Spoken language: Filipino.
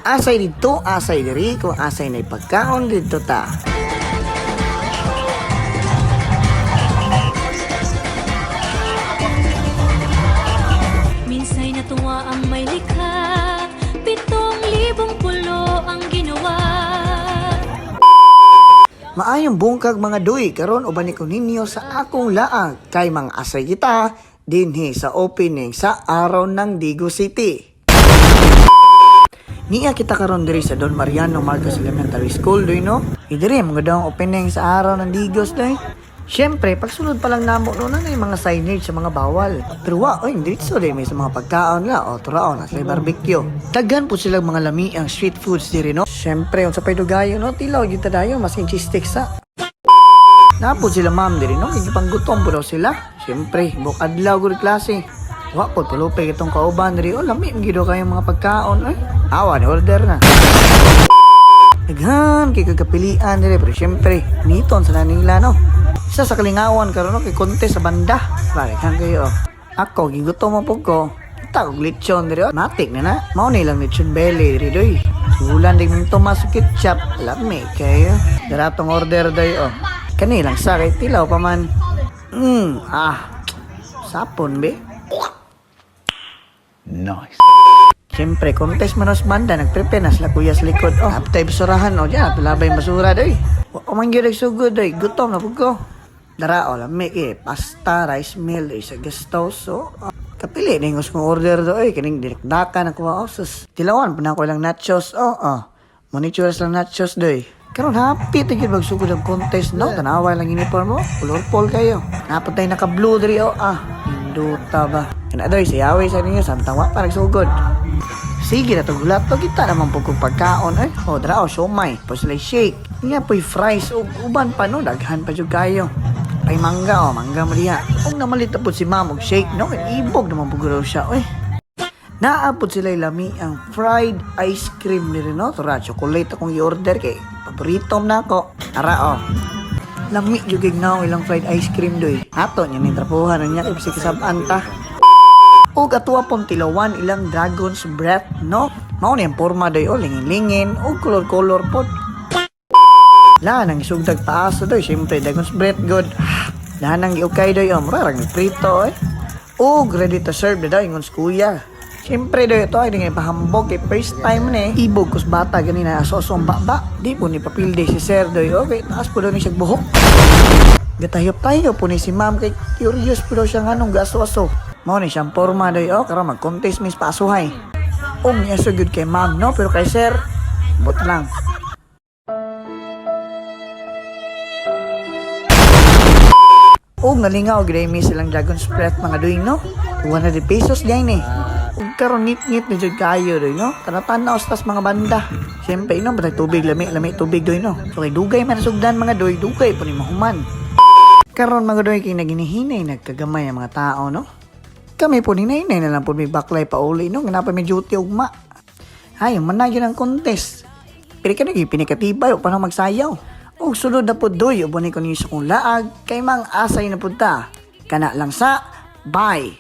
Asay dito, asay diri, kung asay na pagkaon dito ta. Minsay natuwa ang may likha, 7,000 pulo ang ginawa. Maayong bungkag mga duy, karon uban ko ninyo sa akong laang kay mga asay kita dinhi sa opening sa araw ng Digo City. Niya kita karon diri sa Don Mariano Marcos Elementary School doy no. Idiri mga daw ang opening sa araw ng Digos doy. Siyempre, pagsulod pa lang namo no na yung mga signage sa mga bawal. Pero oy, diretso day may sa mga pagkaon la o turaon at barbecue. Daghan po silang mga lami ang street foods diri no. Siyempre, unsa pay dugayo no, tilaw gyud ta dayo mas cheese sticks sa. Napod sila ma'am diri no, gipanggutom po daw sila. Siyempre, buk adlaw gud klase. Wa po tulupay itong kauban diri o lami gido kayong mga pagkaon ay. Awa ni order na. Daghan kay kagapilian diri pero syempre niton sa nila no. Isa sa kalingawan karon no kay contest sa banda. Balikan kayo. Ako gigutom mo pug ko. Kita og lechon diri. Matik na. Mao ni lang lechon belly diri doy. Sulan din mong tomas ketchup. Lami kayo. Daratong order doy oh. Kani lang sa kay tilaw pa man. Sapon be. Nice. Siyempre, contest manos banda, nagprepare na sila kuya sa likod. Oh, aptay basurahan, o dyan, pilabay basura, doy. O mangyod ay sugod, doy. Gutom na po ko. Dara, o, lamig pasta, rice meal, doy, sa guest house, so. Kapili, na yung kong order, doy. Kaning direkdaka na kuha, sus. Tilawan, pa na ko lang nachos, Monituras lang nachos, doy. Karon happy, tigil magsugod ang contest, no? Tanaway lang uniform mo, colorful kayo. Napatay naka-blue, diri, Hinduta ba? Kana doy, siyaway sa ninyo, santawa pa nagsugod. Sige na gulat to kita naman po kung pagkaon eh. O dra o siomay, po sila shake. Nga po'y fries o uban pa no, daghan pa jud kayo. Ay mangga mangga mo diha. Kung namalit po si ma'am og shake no, ibog naman po gulaw siya oy. Naapod sila lami ang fried ice cream ni no, tura chocolate akong i-order kay paborito na ako. Ara lami jud gignaw ilang fried ice cream doy. Ato nya ni trapuhan niya kay sikasab-an ta. Og atuwa pong tilawan ilang dragon's breath, no? Mao ni ang porma doy o lingin-lingin o color-color pod. La nang isugdag paaso doy, syempre dragon's breath god. La nang giukay doy o murarang prito eh. Og ready to serve na daw ingon kuya. Syempre doy ito ay ngay pahambog kay first time ni ibog kus bata ganina asosong baba. Di po ni papilde si sir doy. Okay, taas po daw ni siya buhok. Gatayop tayo po ni si ma'am kay curious po daw siya nganong gaso-aso. Mao ni siyang porma doy karon mag-contest mis pasuhay. Niya so good kay ma'am no, pero kay sir bot lang. Nalingaw gid mi silang dragon's breath mga doy no. 100 pesos diay ni. Karon ngit-ngit ni jud kayo doy no. Tanatan-naw tas mga banda. Siyempre no, batay tubig lami tubig doy no. So kay dugay man sugdan mga doy, dugay po ni mahuman. Karon mga doy kay naginihinay nagkagamay ang mga tao no. Kami po ninay-nay na lang po may baklay pa uli no. Ganapa may duty ugma. Ay, managyo ng contest. Pero ka pinikatibay o panang magsayaw. O sunod na po doy, ubunin ko niyo sa kong laag. Kay mang asay na po ta. Kana lang sa bye.